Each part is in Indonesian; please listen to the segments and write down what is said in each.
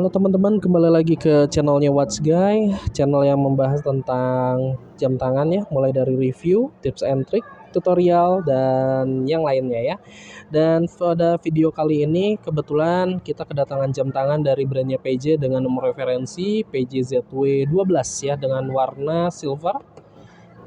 Halo teman-teman, kembali lagi ke channelnya Watch Guy, channel yang membahas tentang jam tangan ya, mulai dari review, tips and trick, tutorial, dan yang lainnya ya. Dan pada video kali ini kebetulan kita kedatangan jam tangan dari brandnya PJ dengan nomor referensi PJ ZW12 ya, dengan warna silver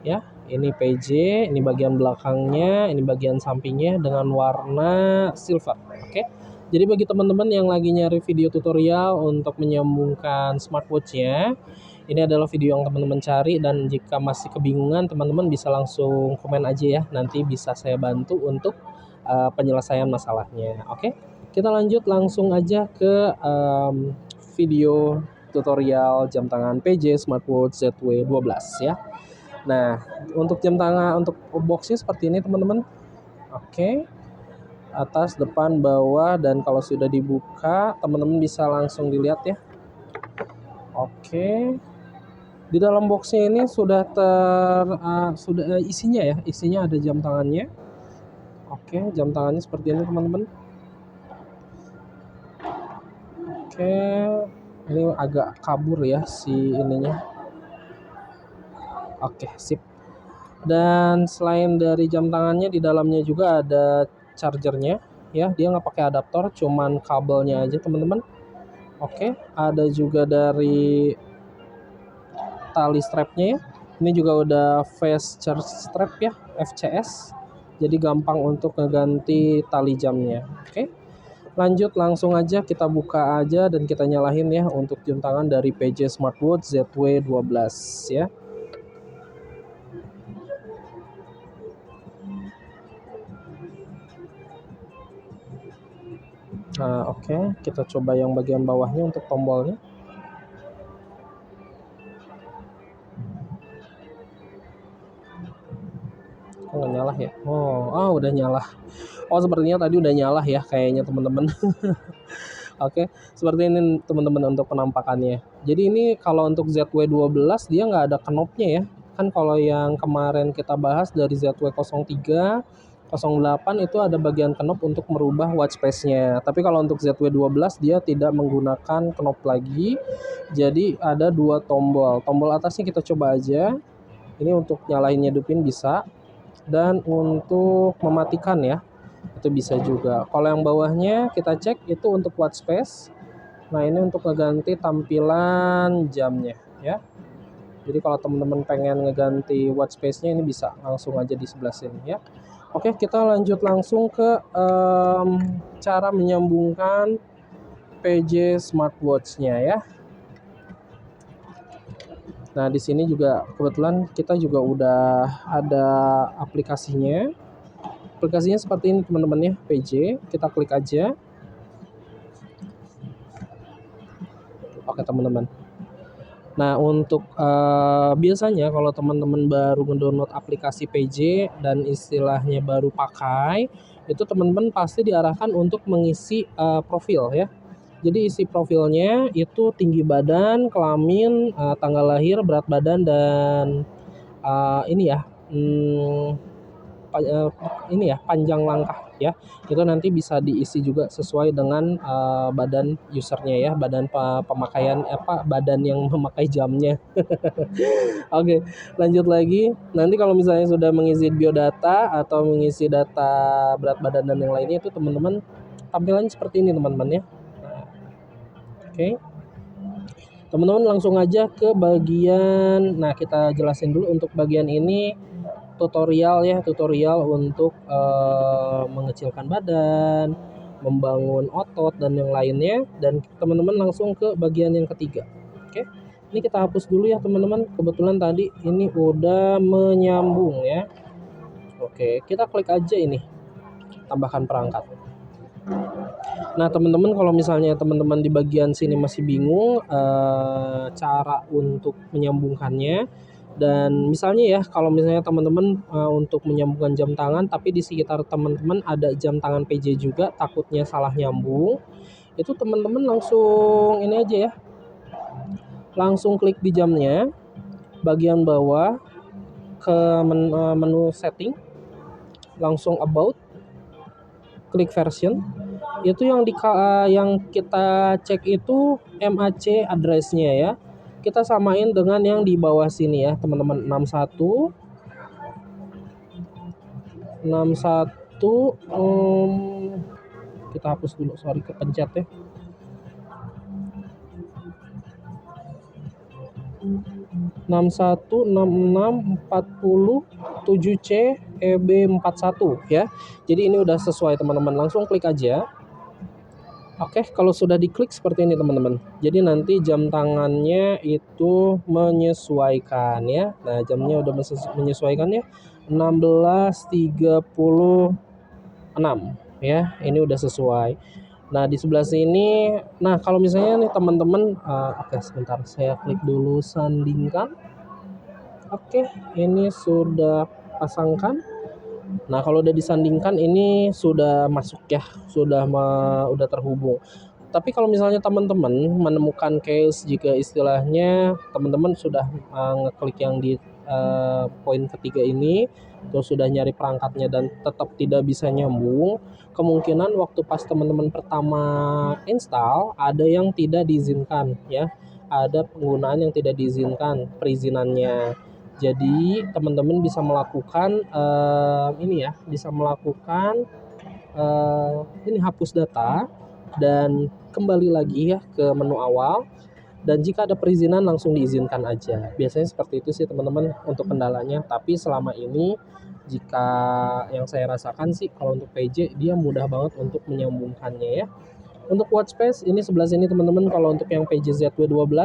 ya. Ini PJ, ini bagian belakangnya, ini bagian sampingnya dengan warna silver. Oke. Jadi bagi teman-teman yang lagi nyari video tutorial untuk menyambungkan smartwatch-nya, ini adalah video yang teman-teman cari, dan jika masih kebingungan, teman-teman bisa langsung komen aja ya. Nanti bisa saya bantu untuk penyelesaian masalahnya. Oke, kita lanjut langsung aja ke video tutorial jam tangan PJ Smartwatch ZW12 ya. Nah, untuk jam tangan, untuk boxnya seperti ini teman-teman. Oke. Atas, depan, bawah, dan kalau sudah dibuka teman-teman bisa langsung dilihat ya. Oke, di dalam boxnya ini sudah isinya ya, isinya ada jam tangannya. Oke, jam tangannya seperti ini teman-teman. Oke, ini agak kabur ya si ininya. Oke, sip. Dan selain dari jam tangannya, di dalamnya juga ada chargernya ya. Dia nggak pakai adaptor, cuman kabelnya aja teman-teman. Oke, ada juga dari tali strapnya ya. Ini juga udah fast charge strap ya, FCS. Jadi gampang untuk ngeganti tali jamnya. Oke, lanjut langsung aja kita buka aja dan kita nyalain ya untuk jam tangan dari PJ Smartwatch ZW12 ya. Nah, oke, kita coba yang bagian bawahnya untuk tombolnya. Oh, nggak nyala ya? Oh, udah nyala. Oh, sepertinya tadi udah nyala ya kayaknya teman-teman. Oke, seperti ini teman-teman untuk penampakannya. Jadi ini kalau untuk ZW12 dia nggak ada knopnya ya. Kan kalau yang kemarin kita bahas dari ZW03, 08 itu ada bagian knop untuk merubah watch face-nya. Tapi kalau untuk ZW12 dia tidak menggunakan knop lagi. Jadi ada dua tombol. Tombol atasnya kita coba aja. Ini untuk nyalain nyedupin bisa. Dan untuk mematikan ya, itu bisa juga. Kalau yang bawahnya kita cek itu untuk watch face. Nah, ini untuk ngeganti tampilan jamnya ya. Jadi kalau teman-teman pengen ngeganti watch face-nya, ini bisa langsung aja di sebelah sini ya. Oke, kita lanjut langsung ke cara menyambungkan PJ Smartwatch-nya ya. Nah, di sini juga kebetulan kita juga udah ada aplikasinya. Aplikasinya seperti ini teman-teman ya, PJ. Kita klik aja. Oke teman-teman. Nah, untuk biasanya kalau teman-teman baru mendownload aplikasi PJ dan istilahnya baru pakai, itu teman-teman pasti diarahkan untuk mengisi profil ya. Jadi isi profilnya itu tinggi badan, kelamin, tanggal lahir, berat badan, dan ini ya, ini ya, panjang langkah ya. Itu nanti bisa diisi juga sesuai dengan badan usernya ya, badan pemakaian badan yang memakai jamnya. Oke, lanjut lagi. Nanti kalau misalnya sudah mengisi biodata atau mengisi data berat badan dan yang lainnya, itu teman-teman tampilannya seperti ini teman-teman ya. Oke, teman-teman langsung aja ke bagian, nah kita jelasin dulu untuk bagian ini tutorial ya, tutorial untuk mengecilkan badan, membangun otot dan yang lainnya, dan teman-teman langsung ke bagian yang ketiga. Oke, ini kita hapus dulu ya teman-teman, kebetulan tadi ini udah menyambung ya. Oke, kita klik aja ini, tambahkan perangkat. Nah teman-teman, kalau misalnya teman-teman di bagian sini masih bingung cara untuk menyambungkannya, dan misalnya ya kalau misalnya teman-teman untuk menyambungkan jam tangan tapi di sekitar teman-teman ada jam tangan PJ juga, takutnya salah nyambung, itu teman-teman langsung ini aja ya, langsung klik di jamnya bagian bawah ke menu setting, langsung about, klik version. Itu yang kita cek itu MAC address-nya ya. Kita samain dengan yang di bawah sini ya, teman-teman. 61 kita hapus dulu, sorry kepencet ya. 616640 7C EB41 ya. Jadi ini udah sesuai teman-teman, langsung klik aja. Oke, kalau sudah diklik seperti ini teman-teman. Jadi nanti jam tangannya itu menyesuaikan ya. Nah, jamnya udah menyesuaikan ya. 16.36 ya. Ini udah sesuai. Nah, di sebelah sini, nah kalau misalnya nih teman-teman, oke sebentar saya klik dulu sandingkan. Oke, ini sudah pasangkan. Nah, kalau udah disandingkan ini sudah masuk ya, udah terhubung. Tapi kalau misalnya teman-teman menemukan case, jika istilahnya teman-teman sudah ngeklik yang di poin ketiga ini, terus sudah nyari perangkatnya dan tetap tidak bisa nyambung, kemungkinan waktu pas teman-teman pertama install ada yang tidak diizinkan ya, ada penggunaan yang tidak diizinkan perizinannya. Jadi teman-teman bisa melakukan ini hapus data dan kembali lagi ya ke menu awal, dan jika ada perizinan langsung diizinkan aja. Biasanya seperti itu sih teman-teman untuk kendalanya. Tapi selama ini jika yang saya rasakan sih kalau untuk PJ dia mudah banget untuk menyambungkannya ya. Untuk workspace ini sebelah sini teman-teman, kalau untuk yang PJ ZW12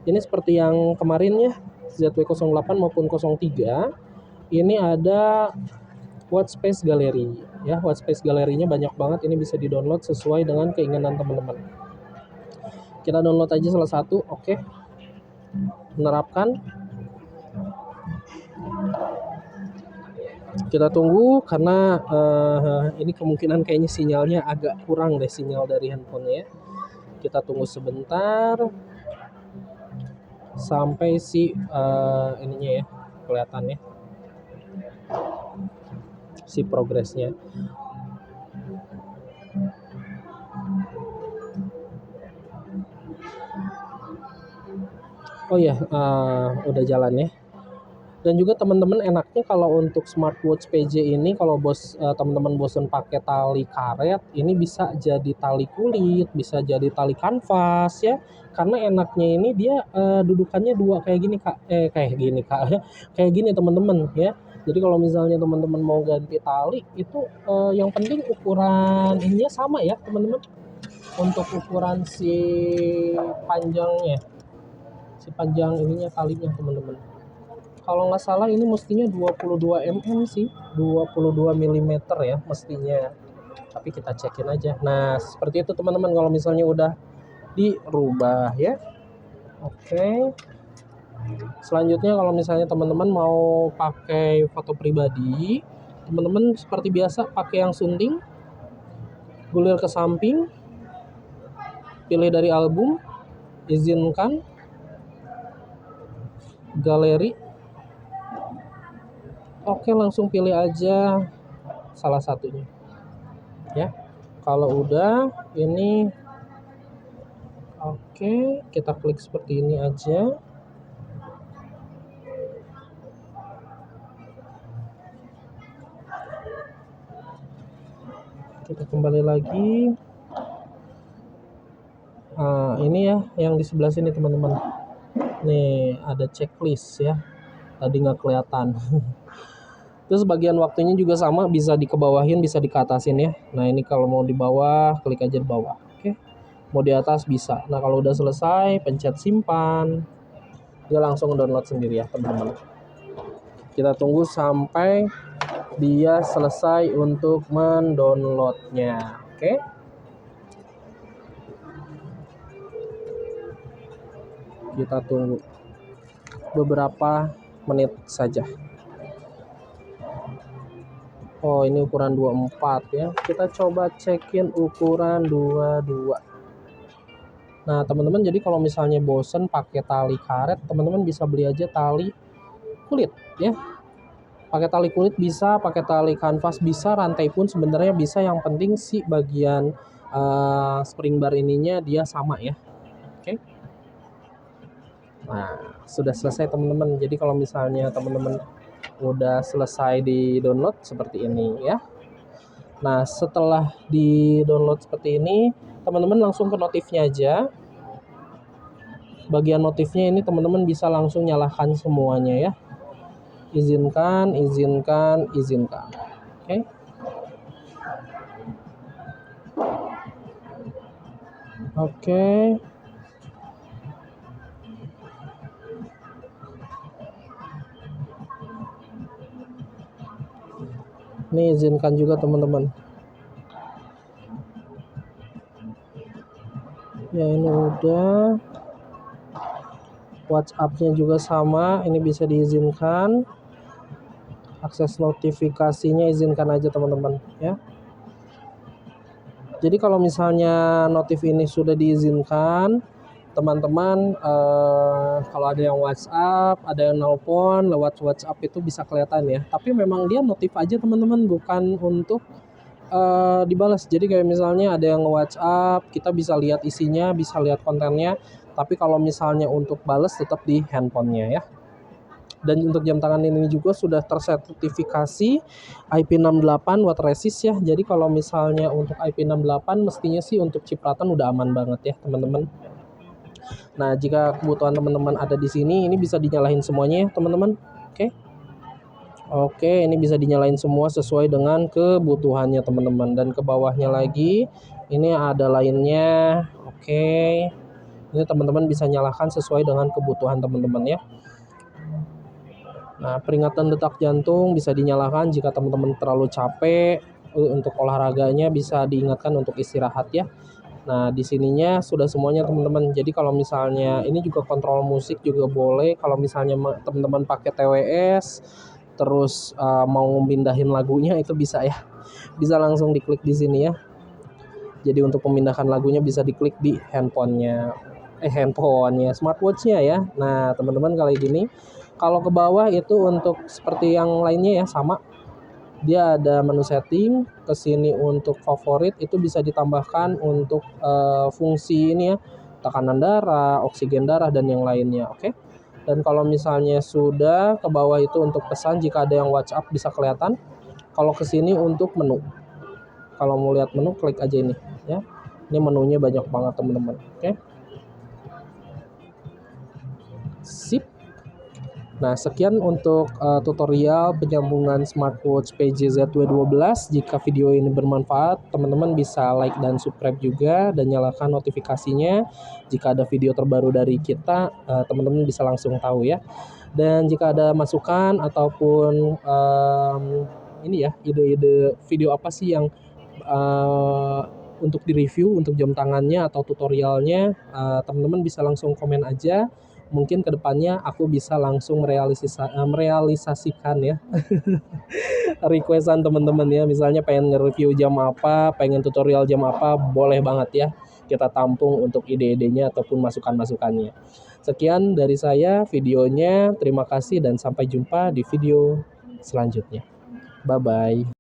ini seperti yang kemarin ya, ZW08 maupun 03, ini ada workspace gallery ya. Workspace gallery-nya banyak banget, ini bisa di-download sesuai dengan keinginan teman-teman. Kita download aja salah satu. Oke. Menerapkan. Kita tunggu karena ini kemungkinan kayaknya sinyalnya agak kurang deh, sinyal dari handphonenya. Kita tunggu sebentar sampai si ininya ya kelihatan ya, si progresnya. Oh ya, udah jalan ya. Dan juga teman-teman enaknya kalau untuk smartwatch PJ ini, kalau teman-teman bosan pakai tali karet, ini bisa jadi tali kulit, bisa jadi tali kanvas ya. Karena enaknya ini dia dudukannya dua kayak gini Kak. Kayak gini teman-teman ya. Jadi kalau misalnya teman-teman mau ganti tali itu yang penting ukuran ininya sama ya teman-teman. Untuk ukuran si panjang ininya talinya teman-teman. Kalau nggak salah ini mestinya 22 mm sih, 22 mm ya mestinya. Tapi kita cekin aja. Nah, seperti itu teman-teman kalau misalnya udah dirubah ya. Oke. Selanjutnya kalau misalnya teman-teman mau pakai foto pribadi, teman-teman seperti biasa pakai yang sunting, gulir ke samping, pilih dari album, izinkan, galeri. Oke, langsung pilih aja salah satunya ya. Kalau udah ini oke, kita klik seperti ini aja. Kita kembali lagi. Ini ya yang di sebelah sini teman-teman, nih ada checklist ya, tadi nggak kelihatan. Terus bagian waktunya juga sama, bisa dikebawahin, bisa dikatasin ya. Nah ini kalau mau di bawah, klik aja di bawah. Oke. Mau di atas bisa. Nah kalau udah selesai, pencet simpan. Dia langsung download sendiri ya teman-teman. Kita tunggu sampai dia selesai untuk mendownloadnya. Oke. Kita tunggu beberapa menit saja. Oh ini ukuran 24 ya. Kita coba cekin ukuran 22. Nah teman-teman, jadi kalau misalnya bosen pakai tali karet, teman-teman bisa beli aja tali kulit ya. Pakai tali kulit bisa, pakai tali kanvas bisa, rantai pun sebenarnya bisa. Yang penting si bagian spring bar ininya dia sama ya. Oke. Nah, sudah selesai teman-teman. Jadi kalau misalnya teman-teman udah selesai di download seperti ini ya. Nah, setelah di download seperti ini, teman-teman langsung ke notifnya aja. Bagian notifnya ini teman-teman bisa langsung nyalakan semuanya ya. Izinkan, izinkan, izinkan. Oke. Oke. Ini izinkan juga teman-teman. Ya, ini udah. WhatsApp-nya juga sama, ini bisa diizinkan. Akses notifikasinya izinkan aja teman-teman ya. Jadi kalau misalnya notif ini sudah diizinkan, teman-teman kalau ada yang WhatsApp, ada yang nelpon lewat WhatsApp itu bisa kelihatan ya. Tapi memang dia notif aja teman-teman, bukan untuk dibalas. Jadi kayak misalnya ada yang WhatsApp, kita bisa lihat isinya, bisa lihat kontennya. Tapi kalau misalnya untuk balas tetap di handphonenya ya. Dan untuk jam tangan ini juga sudah tersertifikasi IP68 water resist ya. Jadi kalau misalnya untuk IP68 mestinya sih untuk cipratan udah aman banget ya teman-teman. Nah, jika kebutuhan teman-teman ada di sini, ini bisa dinyalain semuanya ya teman-teman. Oke, ini bisa dinyalain semua sesuai dengan kebutuhannya teman-teman. Dan ke bawahnya lagi, ini ada lainnya. Oke, ini teman-teman bisa nyalakan sesuai dengan kebutuhan teman-teman ya. Nah, peringatan detak jantung bisa dinyalakan jika teman-teman terlalu capek untuk olahraganya, bisa diingatkan untuk istirahat ya. Nah, di sininya sudah semuanya teman-teman. Jadi kalau misalnya ini juga kontrol musik juga boleh. Kalau misalnya teman-teman pakai TWS terus mau memindahin lagunya itu bisa ya. Bisa langsung diklik di sini ya. Jadi untuk memindahkan lagunya bisa diklik di handphonenya, smartwatch-nya ya. Nah, teman-teman kali gini, kalau ke bawah itu untuk seperti yang lainnya ya, sama. Dia ada menu setting, ke sini untuk favorit itu bisa ditambahkan untuk fungsi ini ya, tekanan darah, oksigen darah dan yang lainnya, oke. Dan kalau misalnya sudah ke bawah itu untuk pesan, jika ada yang WhatsApp bisa kelihatan. Kalau ke sini untuk menu. Kalau mau lihat menu klik aja ini ya. Ini menunya banyak banget teman-teman, oke. Sip. Nah, sekian untuk tutorial penyambungan smartwatch PJZW12. Jika video ini bermanfaat, teman-teman bisa like dan subscribe juga dan nyalakan notifikasinya. Jika ada video terbaru dari kita, teman-teman bisa langsung tahu ya. Dan jika ada masukan ataupun ini ya, ide-ide video apa sih yang untuk direview untuk jam tangannya atau tutorialnya, teman-teman bisa langsung komen aja. Mungkin kedepannya aku bisa langsung merealisasikan ya requestan teman-teman ya. Misalnya pengen nge-review jam apa, pengen tutorial jam apa, boleh banget ya. Kita tampung untuk ide-idenya ataupun masukan-masukannya. Sekian dari saya videonya. Terima kasih dan sampai jumpa di video selanjutnya. Bye-bye.